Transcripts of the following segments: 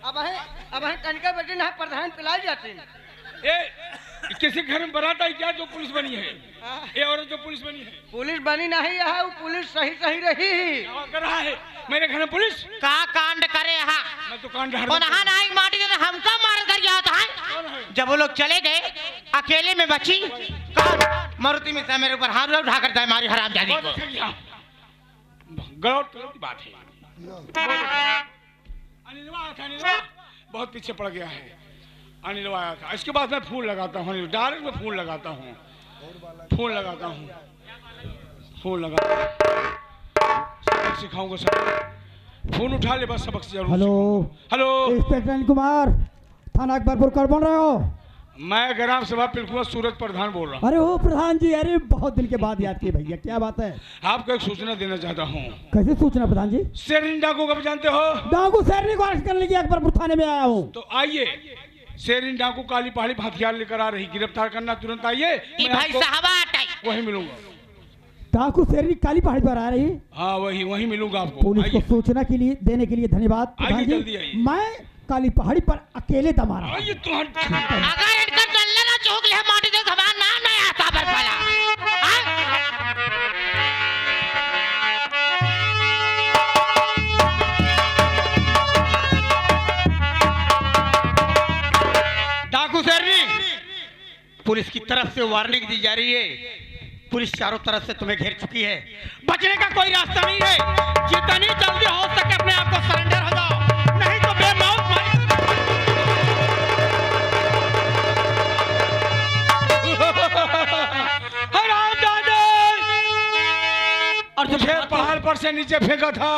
अब है कनका बेटे ना प्रधान पिलाई जाते ए किसी घर में बारात आई क्या जो पुलिस बनी है? ये औरत जो पुलिस बनी है? पुलिस बनी नहीं है, वो पुलिस सही सही रही क्या कर रहा है मेरे घर में पुलिस? का कांड करे यहाँ? मैं तो कांड और नहा नहाई माटी दे हमका मार कर गया होता है। जब वो लोग चले गए अकेले में बची मारुति में से मेरे ऊपर हाथ उठा कर जाए मारी हरामजादी को। गलत बात है। अनिलवा बहुत पीछे पड़ गया है। अनिलवा आया था, इसके बाद मैं फूल लगाता हूँ, डायरेक्ट में फूल लगाता हूँ, फूल लगाता हूँ, फूल सबक सिखाऊंगा सब। फोन उठा ले बस, सबक जरूर। Hello hello, inspector Anil Kumar, थाना अकबरपुर कर बोल रहे हो? मैं ग्राम सभा पिलखुआ सूरज प्रधान बोल रहा हूँ। अरे ओ प्रधान जी, अरे बहुत दिन के बाद याद किए भैया, क्या बात है? आपको एक सूचना देना चाहता हूँ। कैसे सूचना प्रधान जी? शेरनी डाकू कब जानते हो? डाकू शेरनी को अरेस्ट करने के लिए अकबरपुर थाने में आया हूँ। तो आइए, शेरनी डाकू काली पहाड़ी हथियार लेकर आ रही, गिरफ्तार करना तुरंत आइए। भाई साहब वही मिलूंगा। डाकू शेरनी काली पहाड़ी पर आ रही? हाँ वही मिलूंगा आपको। पुलिस को सूचना के लिए देने के लिए धन्यवाद प्रधान जी। जल्दी आइए। मैं काली पहाड़ी पर अकेले दम आ रहा हूं। आइए तो अगर इनका चलने ना चौक ले माटी दे हमारा नाम नहीं आता बरपाला। डाकू शेरनी, पुलिस की तरफ से वार्निंग दी जा रही है। पुलिस चारों तरफ से तुम्हें घेर चुकी है, बचने का कोई रास्ता नहीं है। जितनी जल्दी हो सके अपने आप को सरेंडर हो जाओ, नहीं तो बेमौत और तुझे पहाड़ पर से नीचे फेंका था,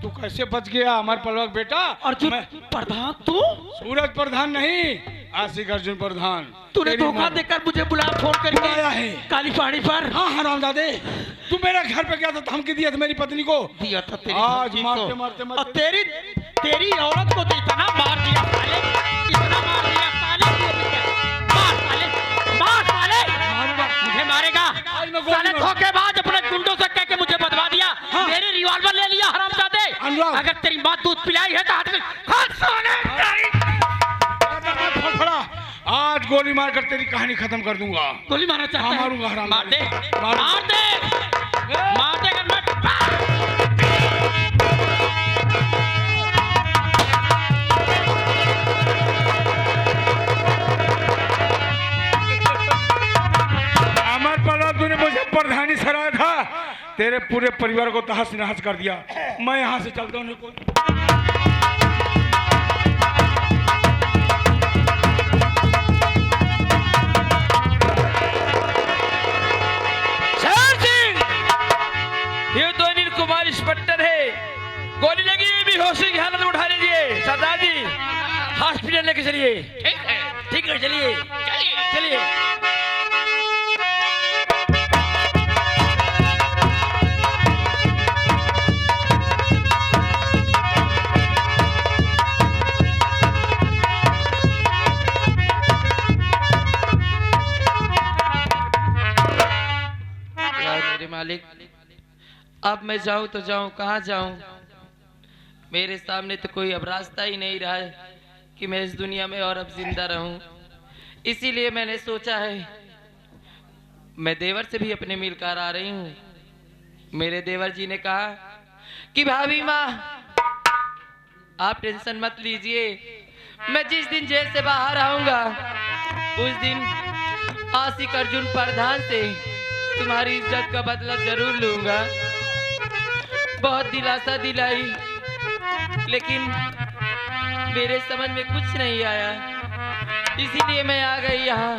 तू कैसे बच गया हमारे पलवक बेटा? अर्जुन प्रधान, तू सूरज प्रधान नहीं, आशिक अर्जुन प्रधान। तूने धोखा देकर मुझे बुला फोन करके आया है काली पहाड़ी पर। हाँ हरामजादे, तू मेरे घर पे क्या था, धमकी दिया था मेरी पत्नी को? दिया था तेरी आज मारते मारते और तेरी औरत को तो इतना मार दिया साले, इतना मार दिया साले, मार साले, मार साले, मुझे मारेगा साले। धोखेबाज अपने गुंडों से कह के मुझे बदवा दिया। हाँ। मेरी रिवॉल्वर ले लिया हरामजादे। अगर तेरी माँ दूध पिलाई है तो हाथ में हाथ साले आज गोली मारकर तेरी कहानी खत्म कर दूंगा। गोली मारना चाहता है? मारूंगा हराम। मार दे मार दे मार दे कर मैं। अमर पलवा, तूने मुझे प्रधानी सराया था, तेरे पूरे परिवार को तहस नहस कर दिया। मैं यहाँ से चलता हूँ। ये तो अनिल कुमार इंस्पेक्टर है, गोली लगी बेहोशी की हालत में उठा लीजिए। सरदार जी हॉस्पिटल लेके चलिए। ठीक है चलिए चलिए। मेरे मालिक, अब मैं जाऊं तो जाऊं कहाँ जाऊं? मेरे सामने तो कोई अब रास्ता ही नहीं रहा है कि मैं इस दुनिया में और अब जिंदा रहूं। इसीलिए मैंने सोचा है मैं देवर से भी अपने मिलकर आ रही हूं। मेरे देवर जी ने कहा कि भाभी माँ आप टेंशन मत लीजिए, मैं जिस दिन जेल से बाहर आऊंगा उस दिन आशिक अर्जुन प्रधान से तुम्हारी इज्जत का बदला जरूर लूंगा। बहुत दिलासा दिलाई, लेकिन मेरे समझ में कुछ नहीं आया, इसीलिए मैं आ गई यहाँ।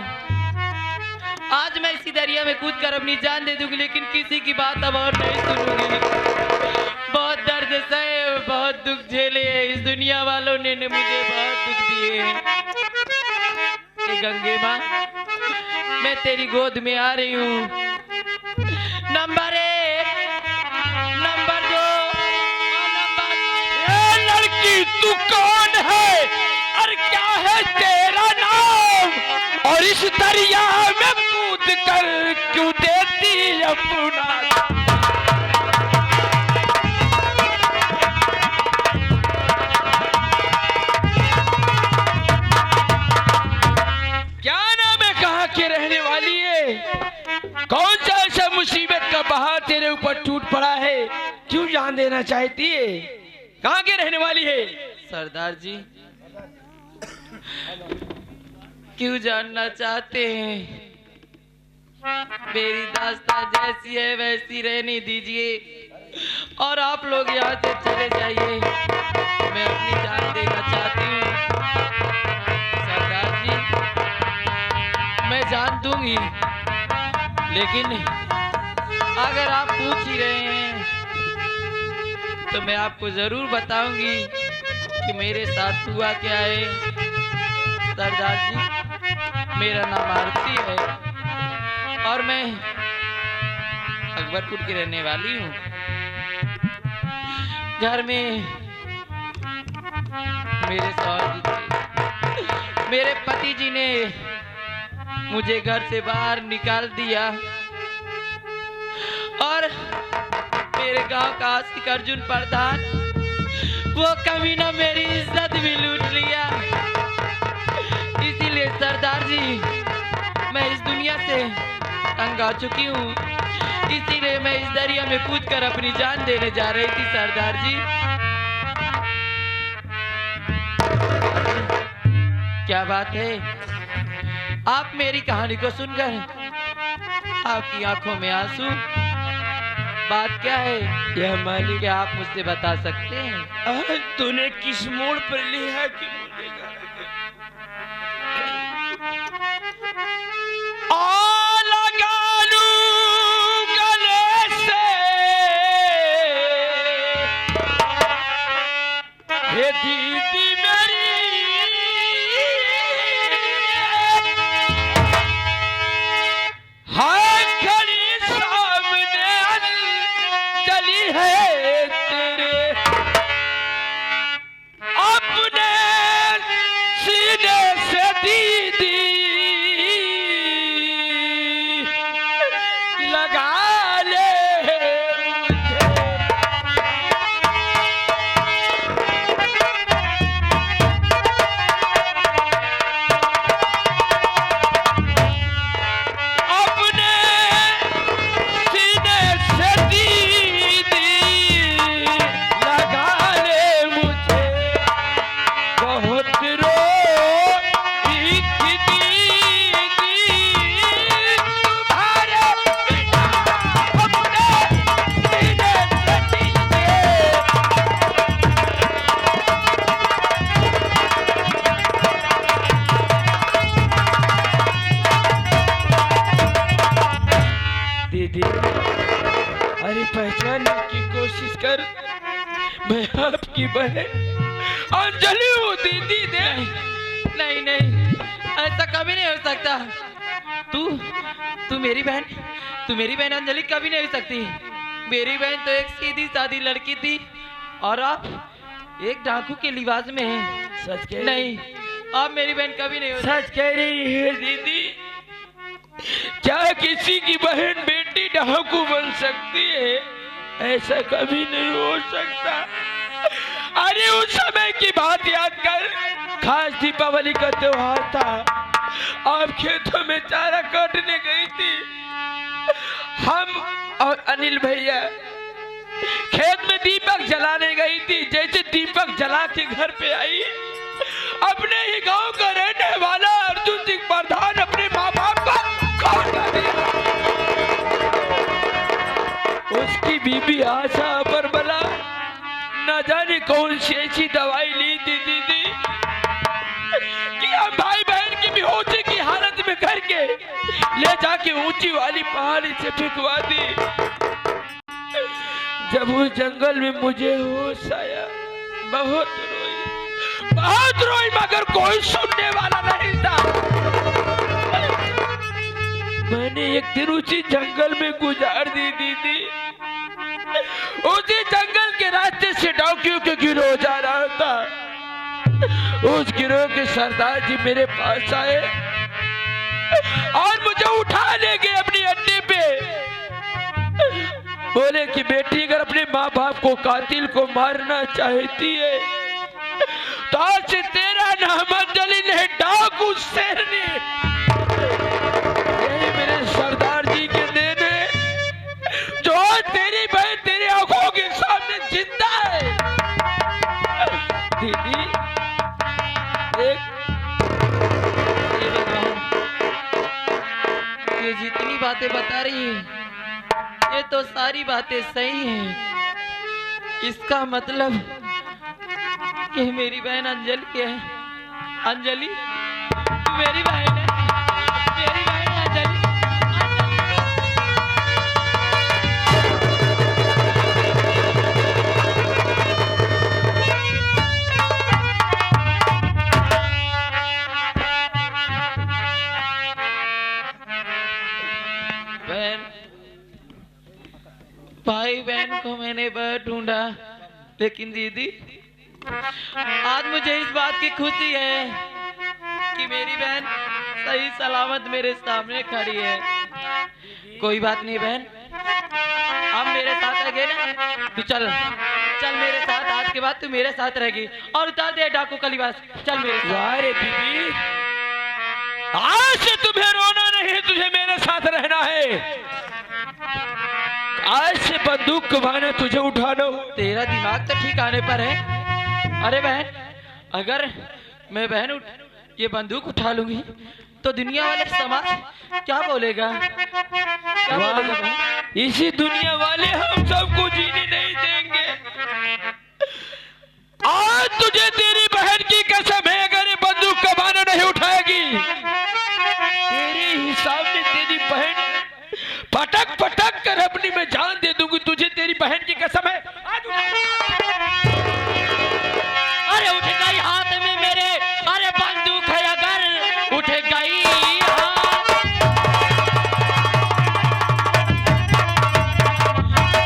आज मैं इसी दरिया में कूद कर अपनी जान दे दूंगी, लेकिन किसी की बात अब और नहीं सुनूंगी। बहुत दर्द सहे, बहुत दुख झेले, इस दुनिया वालों ने मुझे बहुत दुख दिए हैं। गंगे माँ, मैं तेरी गोद में आ रही हूँ। नंबर 1, नंबर 2, लड़की तू कौन है और क्या है तेरा नाम, और इस दरिया में कूद कर क्यों देती अपना? पहाड़ तेरे ऊपर टूट पड़ा है, क्यों जान देना चाहती है? कहाँ के रहने वाली है? सरदार जी क्यों जानना चाहते हैं? मेरी दास्तान जैसी है वैसी रहने दीजिए और आप लोग यहाँ से चले जाइए। मैं अपनी जान देना चाहती हूँ। सरदार जी मैं जान दूंगी, लेकिन अगर आप पूछ ही रहे हैं तो मैं आपको जरूर बताऊंगी कि मेरे साथ हुआ क्या है। सरदार जी मेरा नाम आरती है और मैं अकबरपुर की रहने वाली हूँ। घर में मेरे सौर जी थे। मेरे पति जी ने मुझे घर से बाहर निकाल दिया और मेरे गांव का आशिक अर्जुन प्रधान वो कमीना मेरी इज्जत भी लूट लिया। इसीलिए सरदार जी मैं इस दुनिया से तंग आ चुकी हूँ, इसीलिए मैं इस दरिया में कूदकर अपनी जान देने जा रही थी। सरदार जी क्या बात है, आप मेरी कहानी को सुनकर आपकी आंखों में आंसू, बात क्या है यह मालिक क्या आप मुझसे बता सकते हैं? तूने किस मोड़ पर लिया कि मुझे पहचानने की कोशिश कर, मैं आपकी बहन अंजलि हूँ दीदी। नहीं नहीं ऐसा कभी नहीं हो सकता। तू मेरी बहन अंजलि कभी नहीं हो सकती। मेरी बहन तो एक सीधी सादी लड़की थी और आप एक डाकू के लिबास में हैं। सच कह नहीं, आप मेरी बहन कभी नहीं हो सच कह रही है दीदी। क्या किसी की बहन बेटी डाकू बन सकती है? ऐसा कभी नहीं हो सकता। अरे उस समय की बात याद कर, खास दीपावली का त्योहार था। आप खेतों में चारा काटने गई थी। हम और अनिल भैया खेत में दीपक जलाने गई थी। जैसे दीपक जला के घर पे आई, अपने ही गांव का रहने वाला अर्जुन सिंह प्रधान अपने माँ बाप का काट दिया। उसकी बीबी आशा पर बला न जाने कौन सी ऐसी दवाई ली थी दीदी कि हम भाई बहन की बेहोशी की हालत में करके ले जाके ऊंची वाली पहाड़ी से फेंकवा दी। जब उस जंगल में मुझे होश आया, बहुत रोई मगर कोई सुनने वाला नहीं था। मैंने एक दिन उसी जंगल में गुजार दी दीदी। उसी जंगल के रास्ते से डाकुओं के गिरोह जा रहा था। उस गिरोह के सरदार जी मेरे पास आए और मुझे उठा ले गए अपने अड्डे पे। बोले कि बेटी अगर अपने माँ बाप को कातिल को मारना चाहती है तो आज से तेरा नाम अंजलि नहीं, डाकू शेरनी। यही मेरे सरदार जी के देने मालिक। हे भगवान, ये जितनी बातें बता रही है ये तो सारी बातें सही हैं। इसका मतलब कि मेरी बहन अंजलि है। अंजलि, तू मेरी बहन है, मेरी बहन है अंजलि। बहन, भाई बहन को मैंने बहुत ढूंढा, लेकिन दीदी आज मुझे इस बात की खुशी है कि मेरी बहन सही सलामत मेरे सामने खड़ी है। कोई बात नहीं बहन, अब मेरे साथ रह ना, तू चल चल मेरे साथ। आज के बाद तू मेरे साथ रहेगी और उतार दे डाकू का लिबास। चल मेरे साथ। वाह रे दीदी, आज से तुम्हें रोना नहीं, तुझे मेरे साथ रहना है। आज से बंदूक कमाना तुझे उठाना हो। तेरा दिमाग तो ठिकाने पर है। अरे बहन, अगर मैं बहन ये बंदूक उठा लूंगी तो दुनिया वाले समाज क्या बोलेगा, क्या बोलेगा बहन? इसी दुनिया वाले हम सबको जीने नहीं देंगे। आज तुझे तेरी बहन की कसम है, अगर ये बंदूक कमाना नहीं उठाएगी, तेरे हिसाब में तेरी बहन पटक पटक कर अपनी में जान दे दूंगी। तुझे तेरी बहन की कसम है। आज अरे उठ गई हाथ में मेरे, अरे बंदूक है अगर उठ गई हाथ।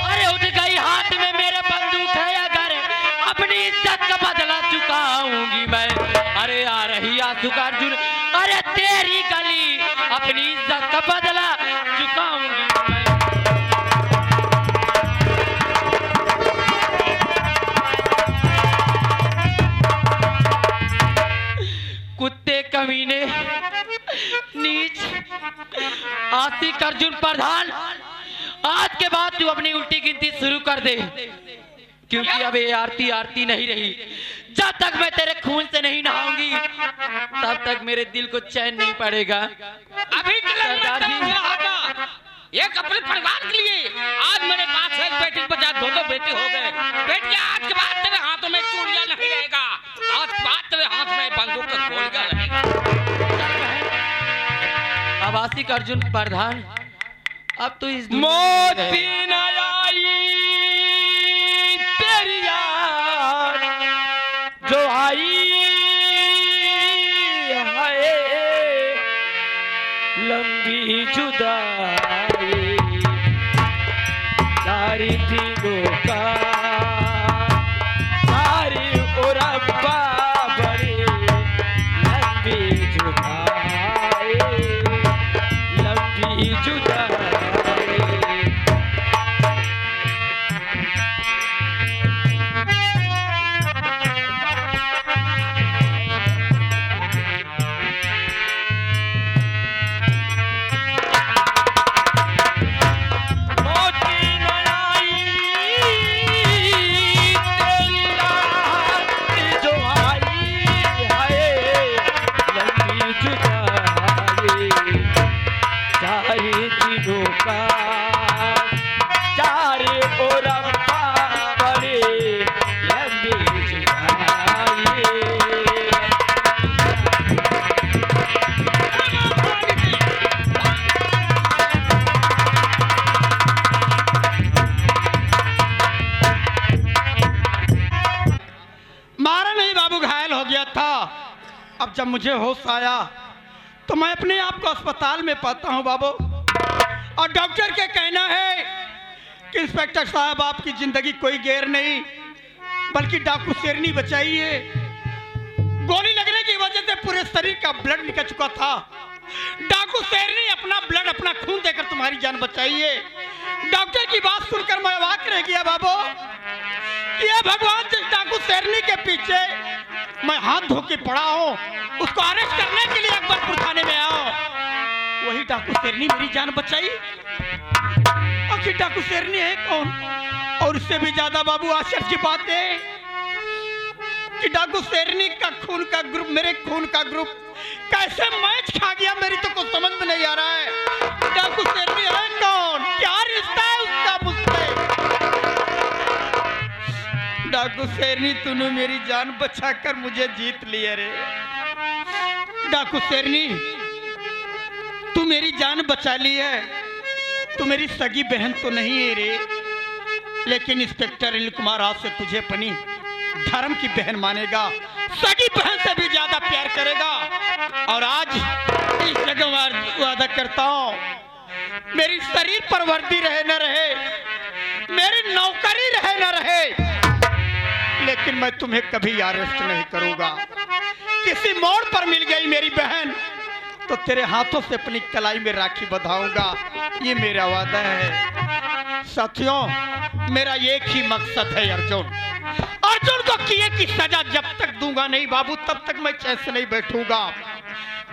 अरे उठ गई हाथ में मेरे बंदूक है अगर, अपनी इज्जत का बदला चुकाऊंगी मैं। अरे आ रही आंसू का अर्जुन, अरे तेरी गली, अपनी इज्जत का बदला चुकाऊंगी मैं। कुत्ते कमीने नीच आशिक अर्जुन प्रधान, आज के बाद तू अपनी उल्टी गिनती शुरू कर दे, क्योंकि अब ये आरती आरती नहीं रही। जब तक मैं तेरे खून से नहीं नहाऊंगी तब तक मेरे दिल को चैन नहीं पड़ेगा। अभी सरदार जी, एक अपने परिवार के लिए आज मेरे पास एक बेटी के बजाय दो बेटे हो गए। बेटिया, आज के बाद तेरे हाथों में चूड़ियां नहीं रहेगा, आज के बाद तेरे हाथ में बंदूक का गोलियां रहेगा। अब आशिक अर्जुन प्रधान, अब तो इस मोती न आई तेरी याद जो आई है, लंबी जुदाई सारी दिनों का, सारी और अब्बा बड़ी लंबी जुदाई, लंबी जुदाई। अब जब मुझे होश आया तो मैं अपने आप को अस्पताल में पाता हूँ बाबू, और डॉक्टर के कहना है कि इंस्पेक्टर साहब आपकी जिंदगी कोई गैर नहीं बल्कि डाकू शेरनी बचाई है। गोली लगने की वजह से पूरे शरीर का ब्लड निकल चुका था, डाकू शेरनी अपना ब्लड अपना खून देकर तुम्हारी जान बचाई है। डॉक्टर की बात सुनकर मैं अवाक रह गया बाबू कि ये भगवान जिस डाकू शेरनी के पीछे मैं हाथ धो के पड़ा हूँ उसको अरेस्ट करने के लिए अकबरपुर थाने में आओ, वही डाकू शेरनी मेरी जान बचाई। आखिर डाकू शेरनी है कौन? और उससे भी ज्यादा बाबू आश्चर्य की बात है कि डाकू शेरनी का खून का ग्रुप, मेरे खून का ग्रुप कैसे मैच खा गया, मेरी तो कुछ समझ में नहीं आ रहा है। डाकू शेरनी है कौन, क्या रिश्ता है उसका मुझसे? डाकू शेरनी, तूने मेरी जान बचाकर मुझे जीत लिया रे। डाकू शेरनी, तू मेरी जान बचा ली है। तू मेरी सगी बहन तो नहीं है रे, लेकिन इंस्पेक्टर अनिल कुमार आज से तुझे अपनी धर्म की बहन मानेगा, सगी बहन से भी ज्यादा प्यार करेगा। और आज इस जगह वादा करता हूँ, मेरी शरीर पर वर्दी रहे न रहे, मेरी नौकरी रहे न रहे, लेकिन मैं तुम्हें कभी अरेस्ट नहीं करूंगा। किसी मोड़ पर मिल गई मेरी बहन तो तेरे हाथों से अपनी कलाई में राखी बंधाऊंगा, ये मेरा वादा है। साथियों, मेरा एक ही मकसद है अर्जुन। अर्जुन को किए की सजा जब तक दूंगा नहीं बाबू, तब तक मैं चैन से नहीं बैठूंगा।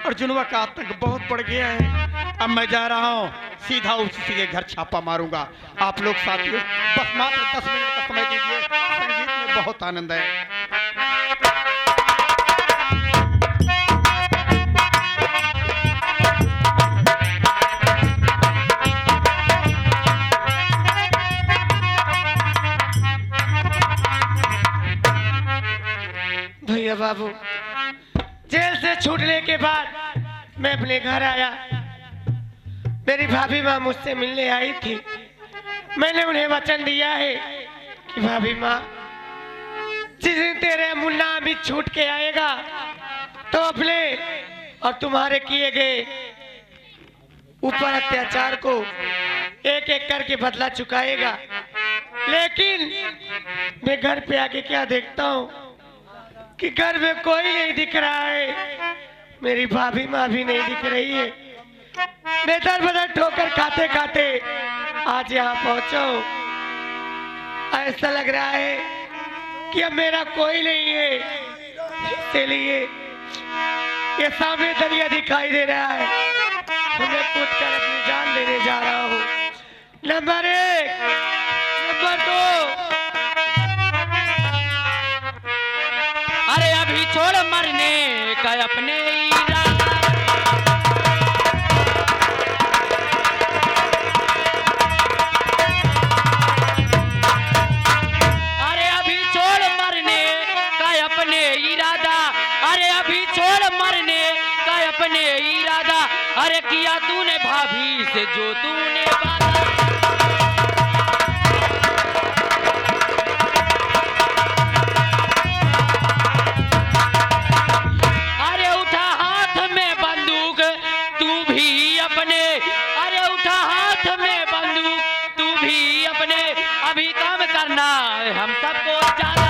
अर्जुनवा का आतंक बहुत बढ़ गया है। अब मैं जा रहा हूँ, सीधा उसी के घर छापा मारूंगा। आप लोग साथियों बस मात्र 10 मिनट का समय दीजिए, संगीत में बहुत आनंद है। भैया बाबू, जेल से छूटने के बाद मैं अपने घर आया। मेरी भाभी माँ मुझसे मिलने आई थी। मैंने उन्हें वचन दिया है कि भाभी माँ, जिस दिन तेरे मुन्ना अभी छूट के आएगा तो अपने और तुम्हारे किए गए ऊपर अत्याचार को एक एक करके बदला चुकाएगा। लेकिन मैं घर पे आके क्या देखता हूँ कि घर में कोई नहीं दिख रहा है, मेरी भाभी माँ भी नहीं दिख रही है। मैं दर बदर ठोकर खाते खाते आज यहाँ पहुंचा हूँ। ऐसा लग रहा है कि अब मेरा कोई नहीं है, इसलिए ये सामने दरिया दिखाई दे रहा है, तो मैं कूद कर अपनी जान लेने जा रहा हूँ। Number 1, number 2। अरे अभी छोड़ मरने का अपने इरादा, अरे अभी छोड़ मरने का अपने इरादा, अरे अभी छोड़ मरने का अपने इरादा, अरे किया तूने भाभी से जो तूने वादा। हम सबको ज्यादा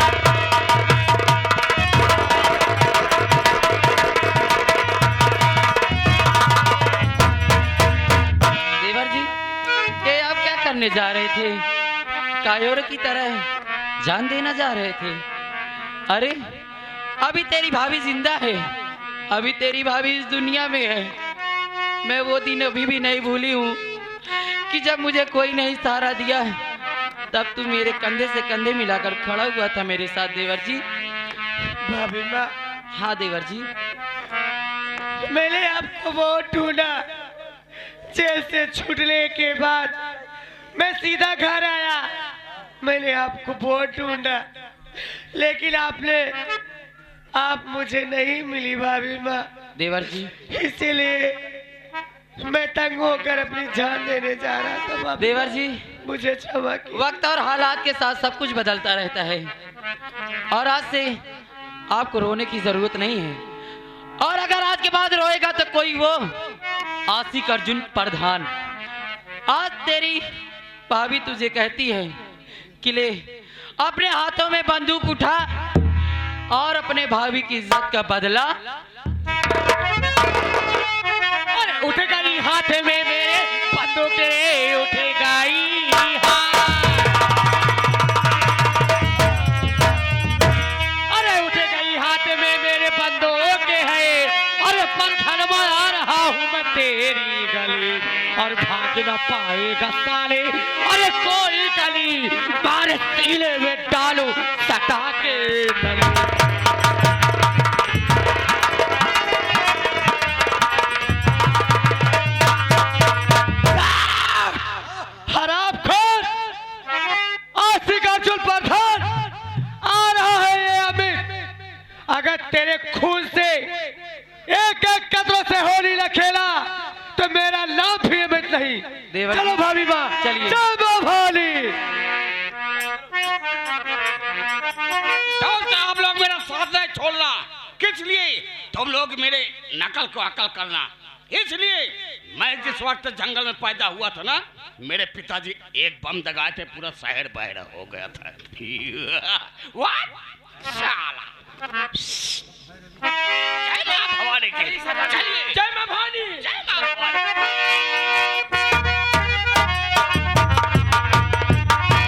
देवर जी, ये आप क्या करने जा रहे थे? कायोर की तरह जान देना जा रहे थे? अरे अभी तेरी भाभी जिंदा है, अभी तेरी भाभी इस दुनिया में है। मैं वो दिन अभी भी नहीं भूली हूँ कि जब मुझे कोई नहीं सहारा दिया है, तब तू मेरे कंधे से कंधे मिलाकर खड़ा हुआ था मेरे साथ देवर जी। भाभी माँ, हाँ देवर जी, मैंने आपको बहुत ढूंढा। जेल से छूटने के बाद मैं सीधा घर आया। मैंने आपको बहुत ढूंढा, लेकिन आप मुझे नहीं मिली भाभी माँ। देवर जी, इसीलिए मैं तंग होकर अपनी जान देने जा रहा था भाभी। देवर जी, मुझे क्षमा कीजिए। वक्त और हालात के साथ सब कुछ बदलता रहता है, और आज से आपको रोने की जरूरत नहीं है। और अगर आज के बाद रोएगा तो कोई वो आशिक अर्जुन प्रधान। आज तेरी भाभी तुझे कहती है कि ले अपने हाथों में बंदूक उठा और अपने भाभी की इज्जत का बदला। अरे उठेगा ही हाथ में मेरे बंदूक रे, उठेगा ही हाथ। अरे उठेगा ही हाथ में मेरे बंदूक है, अरे पंथर मार रहा हूँ मैं तेरी गली, और भाग न पाएगा साले। अरे कोई गली मारे सीने में डालू सटा के गली। एक एक कदरों से होली न खेला तो मेरा नाम भी अमित नहीं। देवर चलो जी, भाभी माँ, चलिए। चलो होली। आप लोग मेरा साथ नहीं छोड़ना। किस लिए? तुम लोग मेरे नकल को अकल करना। इसलिए मैं जिस वक्त जंगल में पैदा हुआ था ना, मेरे पिताजी एक बम दगाए थे, पूरा शहर बहरा हो गया था। What? साला